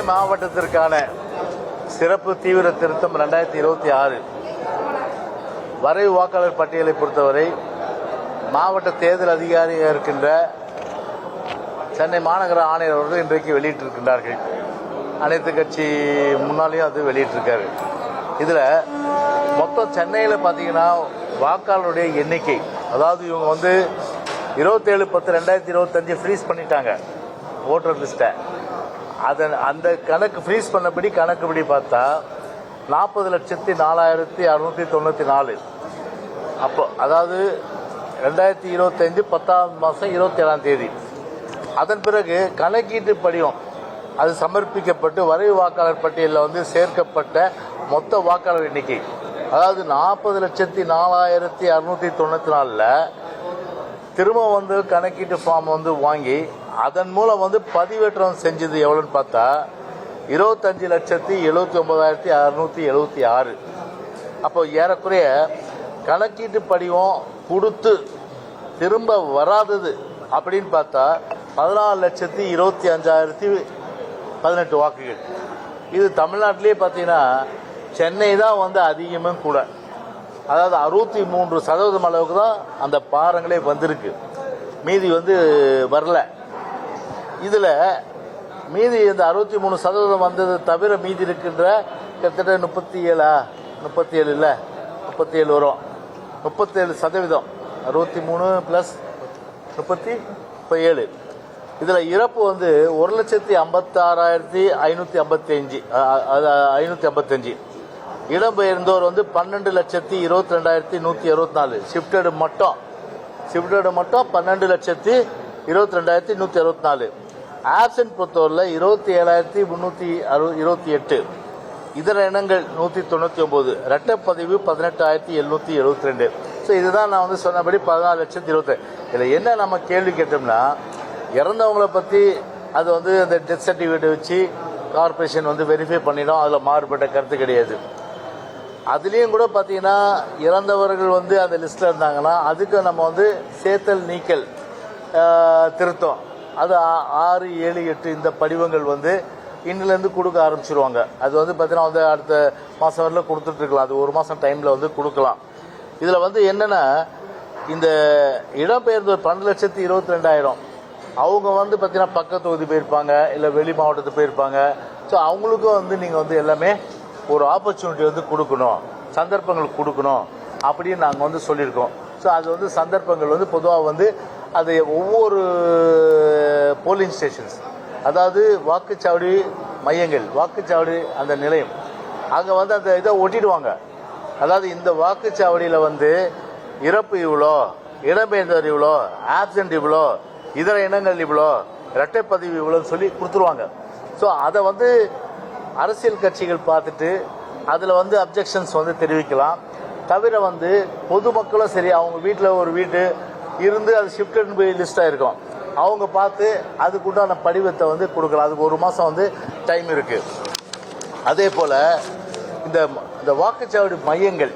மாவட்டத்திற்கான சிறப்பு தீவிர திருத்தம் 2026 வரைவு வாக்காளர் பட்டியலை பொறுத்தவரை மாவட்ட தேர்தல் அதிகாரியாக இருக்கின்ற சென்னை மாநகர ஆணையர் அவர்கள் இன்றைக்கு வெளியிட்டிருக்கின்றார்கள். அனைத்து கட்சி முன்னாலேயும் அது வெளியிட்டிருக்காரு. இதில் மொத்தம் சென்னையில் பார்த்தீங்கன்னா வாக்காளருடைய எண்ணிக்கை, அதாவது இவங்க 27/10/2025 ஃப்ரீஸ் பண்ணிட்டாங்க ஓட்டர் லிஸ்ட்டை. அந்த கணக்கு ஃப்ரீஸ் பண்ணபடி கணக்குப்படி பார்த்தா 40,04,694. அப்போ அதாவது 2025 10ஆம் மாதம் 27ஆம் தேதி. அதன் பிறகு கணக்கீட்டு படிவம் அது சமர்ப்பிக்கப்பட்டு வரைவு வாக்காளர் பட்டியலில் சேர்க்கப்பட்ட மொத்த வாக்காளர் எண்ணிக்கை, அதாவது 40,04,694 திரும்ப கணக்கீட்டு ஃபார்ம் வாங்கி அதன் மூலம் பதிவேற்றம் செஞ்சது எவ்வளோன்னு பார்த்தா 25,79,676. அப்போ ஏறக்குறைய கணக்கீட்டு படிவம் கொடுத்து திரும்ப வராதது அப்படின்னு பார்த்தா 14,25,18 வாக்குகள். இது தமிழ்நாட்டிலே பார்த்தீங்கன்னா சென்னை தான் அதிகமும் கூட, அதாவது 63% அளவுக்கு தான் அந்த பாரங்களே வந்திருக்கு, மீதி வரல. இதில் மீதி இந்த 63% வந்தது தவிர மீதி இருக்கின்ற கிட்டத்தட்ட 37 இல்லை 37 வரும், 37%. 63 + 37. இதில் இறப்பு 1,56,555. இடம்பெயர்ந்தோர் 12,22,164. ஷிஃப்டடு மட்டும் 12,22,164. ஆப்சென்ட் பொறுத்தவரையில் 27,328. இதர இனங்கள் 199. இரட்டைப்பதிவு 18,772. ஸோ இதுதான் நான் சொன்னபடி 14,20,000. இதில் என்ன நம்ம கேள்வி கேட்டோம்னா, இறந்தவங்களை பற்றி அது அந்த டெத் சர்டிஃபிகேட்டை வச்சு கார்பரேஷன் வெரிஃபை பண்ணிடும், அதில் மாறுபட்ட கருத்து கிடையாது. அதுலேயும் கூட பார்த்தீங்கன்னா இறந்தவர்கள் அந்த லிஸ்ட்டில் இருந்தாங்கன்னா அதுக்கு நம்ம சேர்த்தல் நீக்கல் திருத்தம் அது 6, 7, 8 இந்த படிவங்கள் இன்னிலேருந்து கொடுக்க ஆரம்பிச்சிருவாங்க. அது பார்த்தீங்கன்னா அடுத்த மாதம் வரல கொடுத்துட்ருக்கலாம், அது ஒரு மாதம் டைமில் கொடுக்கலாம். இதில் என்னென்னா இந்த இடம்பெயர்ந்தோர் 12,22,000 அவங்க பார்த்தீங்கன்னா பக்க தொகுதி போயிருப்பாங்க, இல்லை வெளி மாவட்டத்துக்கு போயிருப்பாங்க. ஸோ அவங்களுக்கும் நீங்கள் எல்லாமே ஒரு ஆப்பர்ச்சுனிட்டி கொடுக்கணும், சந்தர்ப்பங்கள் கொடுக்கணும் அப்படின்னு நாங்கள் சொல்லியிருக்கோம். ஸோ அது சந்தர்ப்பங்கள் பொதுவாக அது ஒவ்வொரு போலிங் ஸ்டேஷன்ஸ், அதாவது வாக்குச்சாவடி மையங்கள், வாக்குச்சாவடி அந்த நிலையம் அங்கே அந்த இதை ஒட்டிடுவாங்க. அதாவது இந்த வாக்குச்சாவடியில் இறப்பு இவ்வளோ, இடம்பெயர்ந்தவர் இவ்வளோ, ஆப்சென்ட் இவ்வளோ, இதர இனங்கள் இவ்வளோ, இரட்டைப்பதிவு இவ்வளோன்னு சொல்லி கொடுத்துருவாங்க. ஸோ அதை அரசியல் கட்சிகள் பார்த்துட்டு அதில் அப்ஜெக்ஷன்ஸ் தெரிவிக்கலாம். தவிர பொதுமக்களும் சரி, அவங்க வீட்டில் ஒரு வீட்டு இருந்து அது ஷிஃப்டட் பை லிஸ்ட்டாக இருக்கும், அவங்க பார்த்து அதுக்குண்டான படிவத்தை கொடுக்கலாம். அதுக்கு ஒரு மாதம் டைம் இருக்குது. அதே போல் இந்த வாக்குச்சாவடி மையங்கள்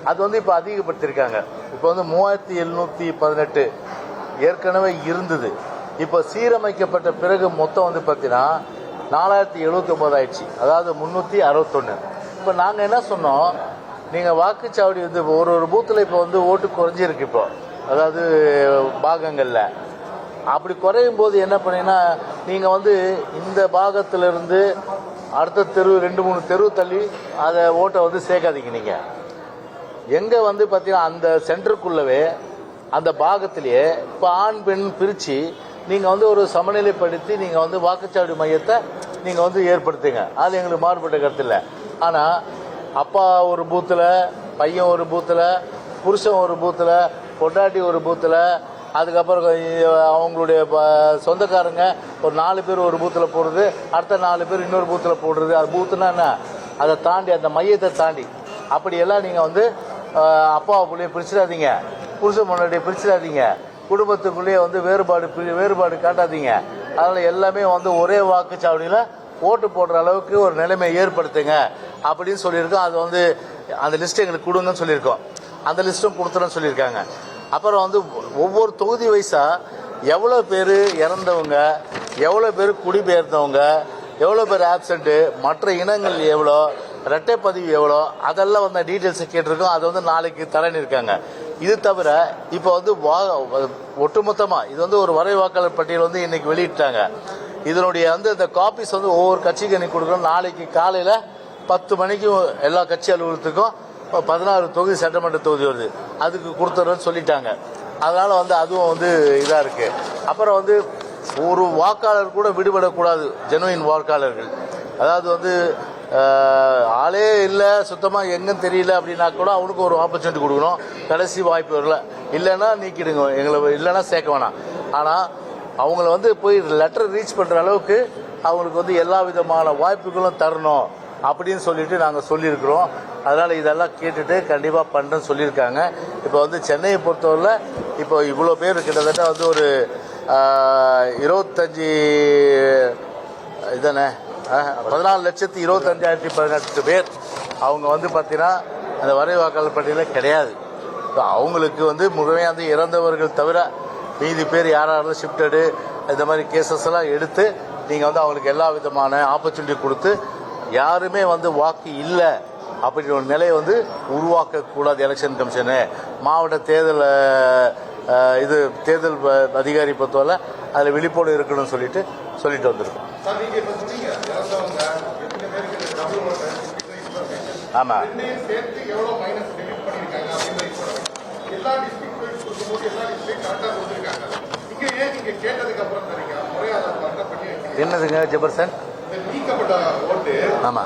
அது இப்போ அதிகப்படுத்தியிருக்காங்க. இப்போ 3,718 ஏற்கனவே இருந்தது. இப்போ சீரமைக்கப்பட்ட பிறகு மொத்தம் பார்த்தீங்கன்னா 4,079 ஆயிடுச்சு, அதாவது 361. இப்போ நாங்கள் என்ன சொன்னோம், நீங்கள் வாக்குச்சாவடி ஒரு பூத்தில் இப்போ ஓட்டு குறைஞ்சிருக்கு. இப்போ அதாவது பாகங்களில் அப்படி குறையும் போது என்ன பண்ணீங்கன்னா, நீங்கள் இந்த பாகத்திலிருந்து அடுத்த தெரு 2-3 தெரு தள்ளி அதை ஓட்டை சேர்க்காதீங்க. நீங்கள் எங்கே பார்த்தீங்கன்னா அந்த சென்டருக்குள்ளவே அந்த பாகத்திலேயே இப்போ ஆண் பெண் பிரித்து நீங்கள் ஒரு சமநிலைப்படுத்தி நீங்கள் வாக்குச்சாவடி மையத்தை நீங்கள் ஏற்படுத்துங்க. அது எங்களுக்கு மாறுபட்ட கருத்து இல்லை. ஆனால் அப்பா ஒரு பூத்தில், பையன் ஒரு பூத்தில், புருஷன் ஒரு பூத்தில், பொண்டாட்டி ஒரு பூத்தில், அதுக்கப்புறம் அவங்களுடைய சொந்தக்காரங்க ஒரு 4 பேர் ஒரு பூத்தில் போடுறது, அடுத்த 4 பேர் இன்னொரு பூத்தில் போடுறது. அது பூத்துனா என்ன, அதை தாண்டி அந்த மையத்தை தாண்டி அப்படியெல்லாம் நீங்கள் அப்பாவை பிள்ளைய பிரிச்சிடாதீங்க, புருஷன் பொண்டாட்டியை பிரிச்சிடாதீங்க, குடும்பத்துக்குள்ளேயே வேறுபாடு காட்டாதீங்க. அதனால் எல்லாமே ஒரே வாக்குச்சாவடியில் ஓட்டு போடுற அளவுக்கு ஒரு நிலைமையை ஏற்படுத்துங்க அப்படின்னு சொல்லியிருக்கோம். அது அந்த லிஸ்ட் எங்களுக்கு கொடுங்கன்னு சொல்லியிருக்கோம். அந்த லிஸ்ட்டும் கொடுத்துறேன்னு சொல்லியிருக்காங்க. அப்புறம் ஒவ்வொரு தொகுதி வைஸாக எவ்வளோ பேர் இறந்தவங்க, எவ்வளோ பேர் குடிபெயர்ந்தவங்க, எவ்வளோ பேர் ஆப்சண்ட்டு, மற்ற இனங்கள் எவ்வளோ, இரட்டை பதிவு எவ்வளோ, அதெல்லாம் வந்து டீட்டெயில்ஸை கேட்டிருக்கோம். அது வந்து நாளைக்கு தரேன்னு இருக்காங்க. இது தவிர இப்போ வந்து ஒட்டுமொத்தமாக இது வந்து ஒரு வரை வாக்காளர் பட்டியல் வந்து இன்னைக்கு வெளியிட்டாங்க. இதனுடைய வந்து இந்த காப்பீஸ் வந்து ஒவ்வொரு கட்சிக்கு இன்னைக்கு கொடுக்குறோம். நாளைக்கு காலையில் 10 மணிக்கு எல்லா கட்சி அலுவலகத்துக்கும் 16 தொகுதி சட்டமன்ற தொகுதி வருது, அதுக்கு கொடுத்துறோன்னு சொல்லிட்டாங்க. அதனால் வந்து அதுவும் வந்து இதாக இருக்குது. அப்புறம் வந்து ஒரு வாக்காளர் கூட விடுபடக்கூடாது, ஜெனுவின் வாக்காளர்கள். அதாவது வந்து ஆளே இல்லை, சுத்தமாக எங்கன்னு தெரியல அப்படின்னா கூட அவனுக்கு ஒரு ஆப்பர்ச்சுனிட்டி கொடுக்கணும். கடைசி வாய்ப்பு வரல, இல்லைன்னா நீக்கிடுங்க, எங்களை இல்லைன்னா சேர்க்க வேணாம். ஆனால் அவங்கள வந்து போய் லெட்டர் ரீச் பண்ணுற அளவுக்கு அவங்களுக்கு வந்து எல்லா விதமான வாய்ப்புகளும் தரணும் அப்படின்னு சொல்லிட்டு நாங்கள் சொல்லியிருக்கிறோம். அதனால் இதெல்லாம் கேட்டுட்டு கண்டிப்பாக பண்ணுறேன்னு சொல்லியிருக்காங்க. இப்போ வந்து சென்னையை பொறுத்தவரை இப்போ இவ்வளோ பேர் கிட்டத்தட்ட வந்து ஒரு 25 இதானே 14,25,018 பேர் அவங்க வந்து பார்த்தீங்கன்னா அந்த வரை வாக்காளர் பட்டியலில் கிடையாது. அவங்களுக்கு வந்து முழுமையாக வந்து இறந்தவர்கள் தவிர மீதி பேர் யாராவது ஷிஃப்டடு இந்த மாதிரி கேசஸ் எல்லாம் எடுத்து நீங்கள் வந்து அவங்களுக்கு எல்லா விதமான ஆப்பர்ச்சுனிட்டி கொடுத்து யாருமே வந்து வாக்கு இல்லை அப்படின்ற ஒரு நிலையை வந்து உருவாக்கக்கூடாது. எலெக்ஷன் கமிஷனு மாவட்ட தேர்தல் தேர்தல் அதிகாரி பொறுத்தவரை அதில் விழிப்போடு இருக்கணும்னு சொல்லிட்டு வந்திருக்கோம். ஆமாம், என்னதுங்க ஜெபர்சன்? ஆமா,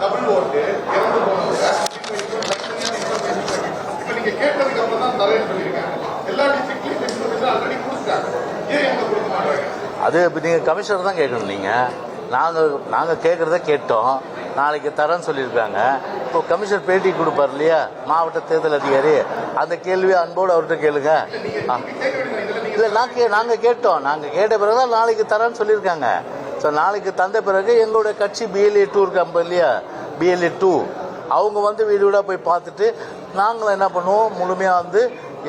அது நீங்க கமிஷனர் தான் கேட்கணும். நீங்க நாங்க கேட்கறத கேட்டோம், நாளைக்கு தரேன்னு சொல்லியிருக்காங்க. இப்போ கமிஷனர் பேட்டி கொடுப்பார் இல்லையா மாவட்ட தேர்தல் அதிகாரி, அந்த கேள்வியை அன்போடு அவர்கிட்ட கேளுங்க. இல்லை நாங்கள் கேட்டோம், நாங்கள் கேட்ட பிறகு தான் நாளைக்கு தரேன்னு சொல்லியிருக்காங்க. ஸோ நாளைக்கு தந்த பிறகு எங்களுடைய கட்சி BLA 2 இருக்காங்க இல்லையா, BLA 2 அவங்க வந்து வீடு வீடாக போய் பார்த்துட்டு நாங்களும் என்ன பண்ணுவோம், முழுமையாக வந்து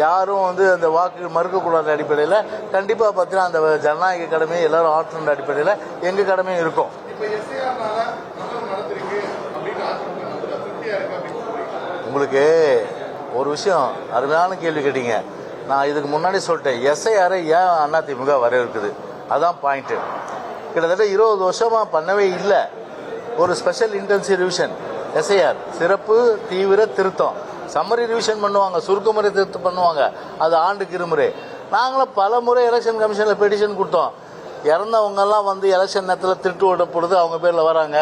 யாரும் வந்து அந்த வாக்கு மறுக்கக்கூடாத அடிப்படையில் கண்டிப்பாக பார்த்தீங்கன்னா அந்த ஜனநாயக கடமை எல்லாரும் ஆற்றுன்ற அடிப்படையில் எங்கள் கடமையும் இருக்கும். உங்களுக்கு ஒரு விஷயம் அருமையான கேள்வி கேட்டீங்க. நான் இதுக்கு முன்னாடி சொல்லிட்டேன், SIR ஏன் அதிமுக வரவேற்குது, அதான் பாயிண்ட்டு. கிட்டத்தட்ட 20 வருஷமாக பண்ணவே இல்லை ஒரு ஸ்பெஷல் இன்டென்சிவ் ரிவிஷன். SIR சிறப்பு தீவிர திருத்தம், சம்மரி ரிவிஷன் பண்ணுவாங்க, சுருக்கமுறை திருத்தம் பண்ணுவாங்க, அது ஆண்டுக்கு இருமுறை. நாங்களும் பல முறை எலெக்ஷன் கமிஷனில் பெட்டிஷன் கொடுத்தோம். இறந்தவங்கெல்லாம் வந்து எலெக்ஷன் நேரத்தில் திருட்டு ஓட்டப்படுது, அவங்க பேரில் வராங்க.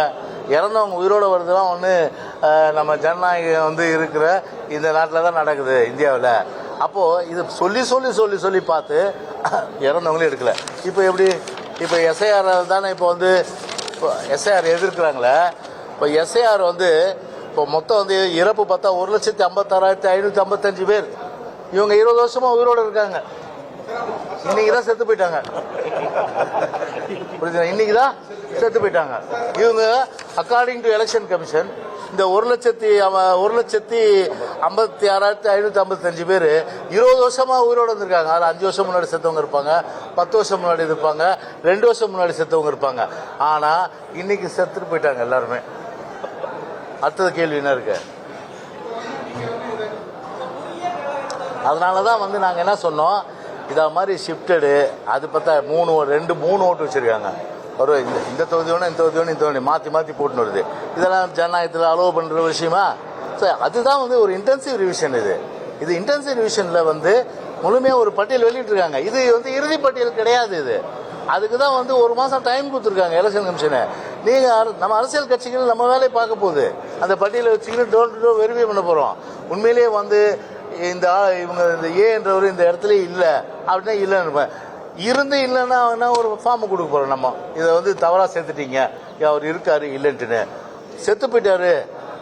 இறந்தவங்க உயிரோடு வருதுலாம் ஒன்று நம்ம ஜனநாயகம் வந்து இருக்கிற இந்த நாட்டில் தான் நடக்குது, இந்தியாவில். அப்போது இது சொல்லி பார்த்து இறந்தவங்களே எடுக்கலை. இப்போ எப்படி, இப்போ SIR தானே இப்போ வந்து SIR எதிர்க்கிறாங்களே. இப்போ SIR வந்து இப்போ மொத்தம் வந்து இறப்பு பார்த்தா 1,56,555 பேர். இவங்க 20 வருஷமா உயிரோடு இருக்காங்க. இன்னைக்கு தான் செத்து போயிட்டாங்க. புரியுதுங்களா? இன்னைக்கு தான் செத்து போயிட்டாங்க இவங்க. அக்கார்டிங் டு எலெக்ஷன் கமிஷன் இந்த 1,56,555 பேர் 20 வருஷமா உயிரோடு வந்திருக்காங்க. அதில் 5 வருஷம் முன்னாடி செத்தவங்க இருப்பாங்க, 10 வருஷம் முன்னாடி இருப்பாங்க, 2 வருஷம் முன்னாடி செத்தவங்க இருப்பாங்க. ஆனால் இன்னைக்கு செத்துட்டு போயிட்டாங்க எல்லாருமே. அடுத்தது கேள்வி என்ன இருக்கு? அதனால தான் வந்து நாங்கள் என்ன சொன்னோம், இதை மாதிரி ஷிஃப்டடு அது பார்த்தா 3 ஓட்டு வச்சுருக்காங்க. ஒரு இந்த தொகுதி ஒன்று, இந்த தொகுதி ஒன்று, இந்த தொகுதி மாற்றி போட்டுன்னு வருது. இதெல்லாம் ஜனநாயகத்தில் அலோவ் பண்ணுற விஷயமா? ஸோ அதுதான் வந்து ஒரு இன்டென்சிவ் ரிவிஷன். இது இன்டென்சிவ் ரிவிஷனில் வந்து முழுமையாக ஒரு பட்டியல் வெளியிட்டிருக்காங்க. இது வந்து இறுதி பட்டியல் கிடையாது. இது அதுக்கு தான் வந்து 1 மாதம் டைம் கொடுத்துருக்காங்க எலெக்ஷன் கமிஷனை. நீங்கள் நம்ம அரசியல் கட்சிகள் நம்ம வேலையை பார்க்க போகுது, அந்த பட்டியலை வச்சுக்கிட்டு டோர் டு டோர் வெரிஃபை பண்ண போகிறோம். உண்மையிலேயே வந்து இவங்க இந்த ஏன்றவர் இந்த இடத்துல இல்லை அப்படின்னா இல்லைன்னு இருப்பேன். இல்லைன்னா ஒரு ஃபார்மை கொடுக்க போகிறோம். நம்ம இதை வந்து தவறாக சேர்த்துட்டீங்க, அவர் இருக்காரு இல்லைன்ட்டுன்னு, செத்து போயிட்டாரு,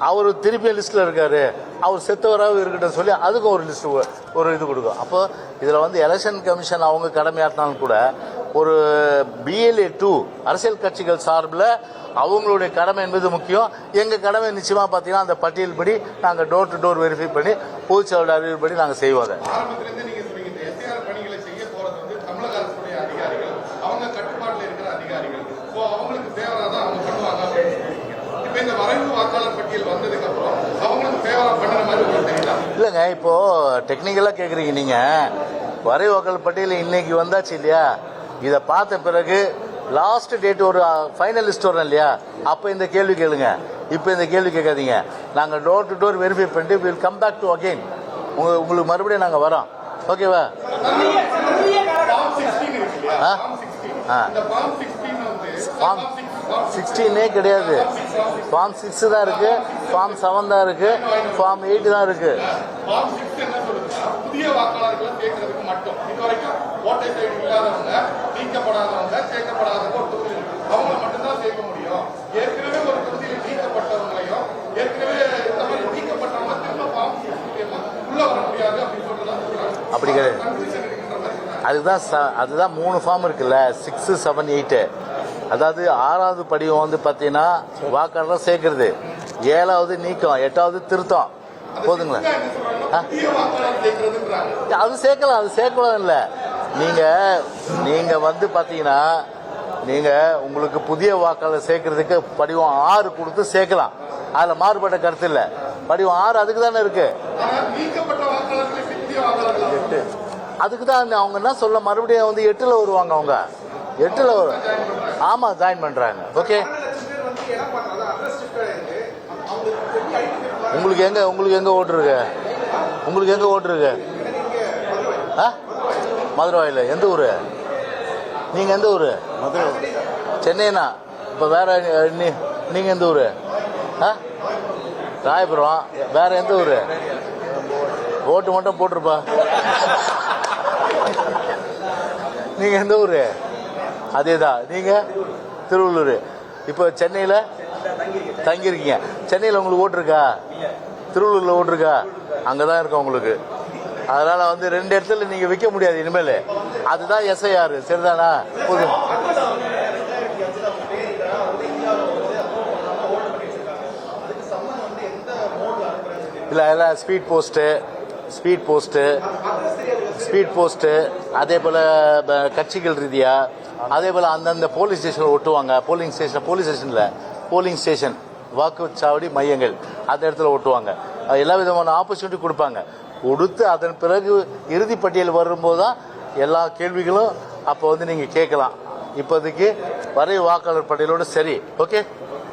அவர் திருப்பி லிஸ்ட்டில் இருக்காரு, அவர் செத்தவராக இருக்கட்டும் சொல்லி அதுக்கும் ஒரு லிஸ்ட்டு ஒரு இது கொடுக்கும். அப்போ இதில் வந்து எலெக்ஷன் கமிஷன் அவங்க கடமையாட்டினாலும் கூட ஒரு BLA 2 அரசியல் கட்சிகள் சார்பில் அவங்களுடைய கடமை என்பது முக்கியம். எங்கள் கடமை நிச்சயமாக பார்த்தீங்கன்னா அந்த பட்டியல் படி நாங்கள் டோர் டு டோர் வெரிஃபை பண்ணி பொதுச்செயலாளர் அறிவிப்படி நாங்கள் செய்வோம். அதை இல்லைங்க, இப்போ டெக்னிக்கலாக கேட்குறீங்க நீங்கள். வரை வாக்காளர் பட்டியல் இன்னைக்கு வந்தாச்சு இல்லையா, இதை பார்த்த பிறகு லாஸ்ட் டேட் ஒரு ஃபைனல் லிஸ்ட் வரும் இல்லையா, அப்போ இந்த கேள்வி கேளுங்க. இப்போ இந்த கேள்வி கேட்காதீங்க. நாங்கள் டோர் டு டோர் வெரிஃபை பண்ணிட்டு will come back to again. உங்களுக்கு மறுபடியும் நாங்கள் வரோம். ஓகேவா? ஃபார்ம் 16 கிடையாது, ஃபார்ம் 6 தான் இருக்கு, ஃபார்ம் 7 தான் இருக்கு, ஃபார்ம் 8 தான் இருக்கு. புதிய வாக்காளர்களை சேர்க்கிறதுக்கு மட்டும் இதுவரைக்கும் ஓட்டை சைடு இல்லாதவங்க, நீக்கப்படாதவங்க, சேர்க்கப்படாதவங்க ஒரு தொகுதியில் அவங்களை மட்டும்தான் சேர்க்க முடியும். ஏற்கனவே ஒரு தொகுதியில் நீக்கப்பட்டவங்களையும் ஏற்கனவே இந்த மாதிரி நீக்கப்பட்டவங்க திரும்ப ஃபார்ம் உள்ள வர முடியாது அப்படின்னு சொல்லிட்டு அப்படி கிடையாது. அதுதான் 3 ஃபார்ம் இருக்குல்ல, 6, 7, 8. அதாவது 6வது படிவம் வந்து பார்த்தீங்கன்னா வாக்காளர் சேர்க்கறது, 7வது நீக்கம், 8வது திருத்தம். போதுங்களா? அது சேர்க்கலாம், அது சேர்க்கலாம் இல்லை. நீங்க வந்து பார்த்தீங்கன்னா நீங்க உங்களுக்கு புதிய வாக்காளர் சேர்க்கறதுக்கு படிவம் 6 கொடுத்து சேர்க்கலாம். அதுல மாறுபட்ட கருத்து இல்லை. படிவம் 6 அதுக்கு தானே இருக்கு. அதுக்கு தான் அவங்க என்ன சொல்ல, மறுபடியும் வந்து 8ல் வருவாங்க. அவங்க 8ல் வரும். ஆமா, ஜாயின் பண்றாங்க. ஓகே, உங்களுக்கு எங்க ஓட்டு இருக்கு? உங்களுக்கு எங்க ஓட்டு இருக்கு? மதுரவாயில். எந்த ஊரு நீங்க? எந்த ஊரு? மதுரை. சென்னைனா இப்ப வேற நீங்க எந்த ஊரு? ராயபுரம். வேற எந்த ஊரு? ஓட்டு மட்டும் போட்டிருப்பா. நீங்க எந்த ஊரு? அதேதான். நீங்க திருவள்ளூர். இப்போ சென்னையில் தங்கியிருக்கீங்க. சென்னையில் உங்களுக்கு ஓட்டு இருக்கா? திருவள்ளூர்ல ஓட்டு இருக்கா? அங்கதான் இருக்கும் உங்களுக்கு. அதனால வந்து 2 இடத்துல நீங்க விற்க முடியாது இனிமேல். அதுதான் SIR. சரிதானா? போதும். இல்லை, எல்லாம் ஸ்பீட் போஸ்ட்டு அதே போல் கட்சிகள் ரீதியா, அதே போல் அந்தந்த போலீஸ் ஸ்டேஷனில் ஒட்டுவாங்க. போலிங் ஸ்டேஷன் வாக்குச்சாவடி மையங்கள் அந்த இடத்துல ஒட்டுவாங்க. எல்லா விதமான ஆப்பர்ச்சுனிட்டி கொடுப்பாங்க. கொடுத்து அதன் பிறகு இறுதி பட்டியல் வரும்போது தான் எல்லா கேள்விகளும் அப்போ வந்து நீங்கள் கேட்கலாம். இப்போதைக்கு வரை வாக்காளர் பட்டியலோடு சரி. ஓகே.